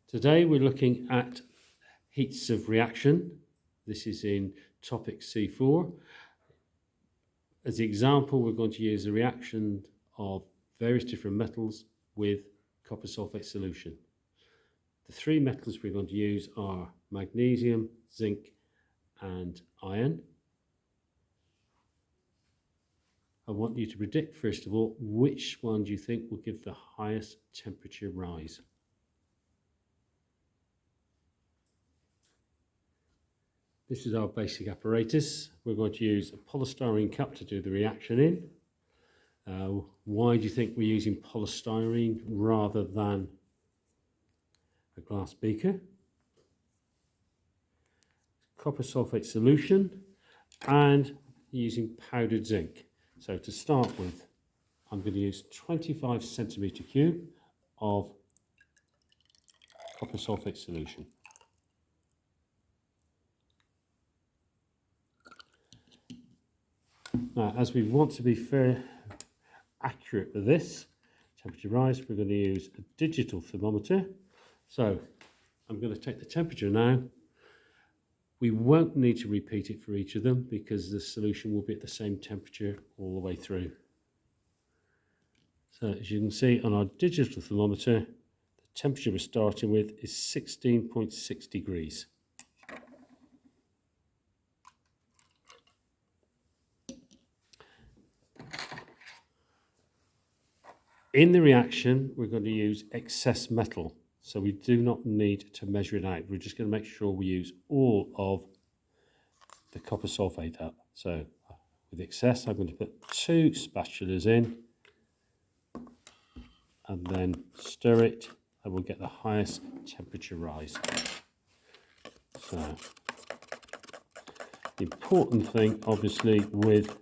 Today we're looking at heats of reaction. This is in topic C4. As the example, we're going to use a reaction of various different metals with copper sulphate solution. The three metals we're going to use are magnesium, zinc and iron. I want you to predict first of all which one do you think will give the highest temperature rise. This is our basic apparatus. We're going to use a polystyrene cup to do the reaction in. Why do you think we're using polystyrene rather than a glass beaker? Copper sulphate solution and using powdered zinc. So to start with, I'm going to use 25 centimetre cube of copper sulphate solution. Now, as we want to be fair, accurate with this temperature rise, we're going to use a digital thermometer. So I'm going to take the temperature now. We won't need to repeat it for each of them because the solution will be at the same temperature all the way through. So as you can see on our digital thermometer, the temperature we're starting with is 16.6 degrees. In the reaction, we're going to use excess metal, so we do not need to measure it out. We're just going to make sure we use all of the copper sulphate up. So with excess, I'm going to put 2 spatulas in and then stir it, and we'll get the highest temperature rise. So the important thing, obviously, with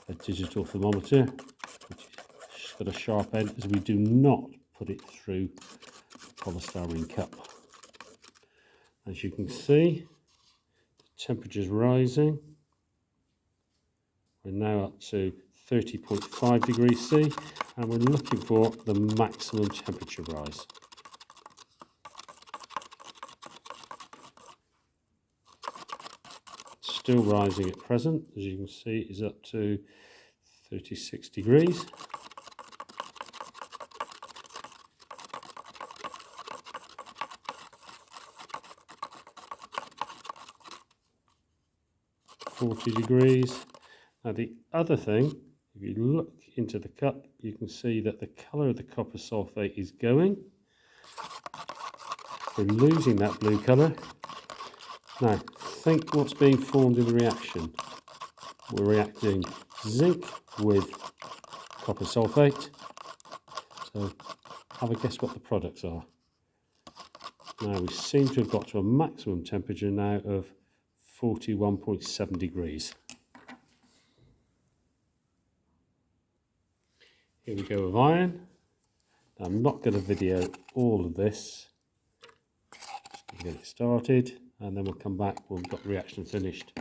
a digital thermometer, got a sharp end, as we do not put it through the polystyrene cup. As you can see, the temperature is rising. We're now up to 30.5 degrees C, and we're looking for the maximum temperature rise. Still rising at present, as you can see, is up to 36 degrees. Degrees. Now the other thing, if you look into the cup, you can see that the colour of the copper sulphate is going. We're losing that blue colour. Now think what's being formed in the reaction. We're reacting zinc with copper sulphate. So have a guess what the products are. Now we seem to have got to a maximum temperature now of 41.7 degrees. Here we go with iron. Now, I'm not going to video all of this. Just going to get it started and then we'll come back when we've got the reaction finished.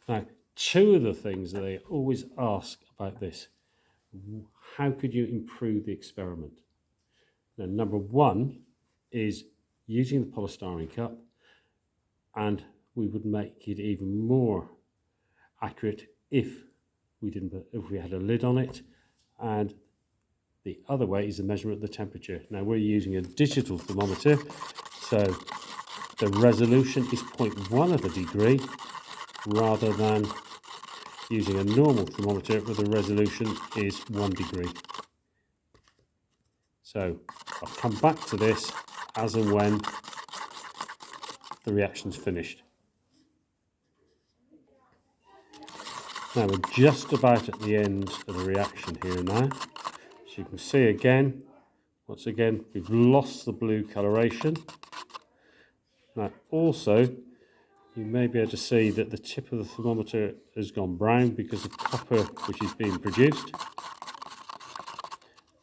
Now, two of the things that they always ask about this: how could you improve the experiment? Now, number one is using the polystyrene cup, and we would make it even more accurate if we had a lid on it. And the other way is the measurement of the temperature. Now we're using a digital thermometer, so the resolution is 0.1 of a degree rather than using a normal thermometer where the resolution is 1 degree. So I'll come back to this as and when the reaction's finished. Now we're just about at the end of the reaction here now. So you can see again, once again, we've lost the blue coloration. Now also, you may be able to see that the tip of the thermometer has gone brown because of copper which is being produced.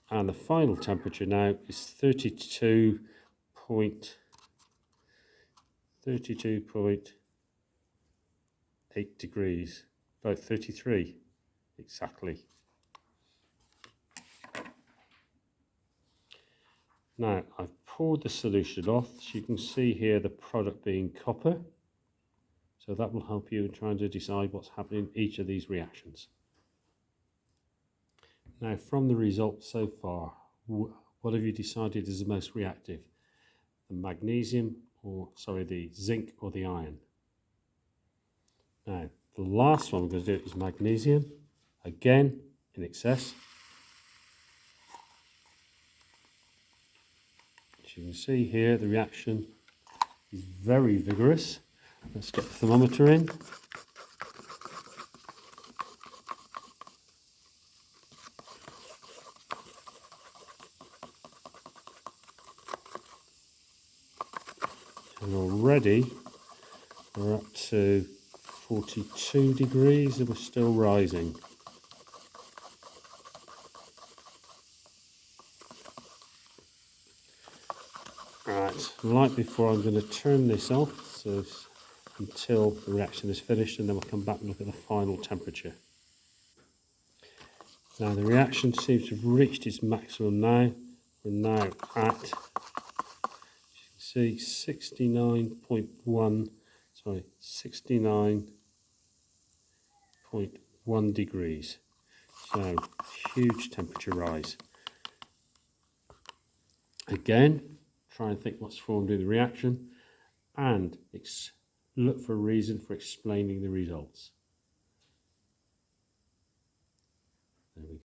And the final temperature now is 32.8 degrees. About 33 exactly. Now I've poured the solution off. So you can see here the product being copper. So that will help you in trying to decide what's happening in each of these reactions. Now, from the results so far, what have you decided is the most reactive? The magnesium, or sorry, the zinc or the iron? Now, the last one we're going to do is magnesium, again in excess. As you can see here, the reaction is very vigorous. Let's get the thermometer in. And already we're up to 42 degrees and we're still rising. Right, like before, I'm going to turn this off so until the reaction is finished, and then we'll come back and look at the final temperature. Now the reaction seems to have reached its maximum now. We're now at, as you can see, 69.1 degrees. So huge temperature rise. Again, try and think what's formed in the reaction and look for a reason for explaining the results. There we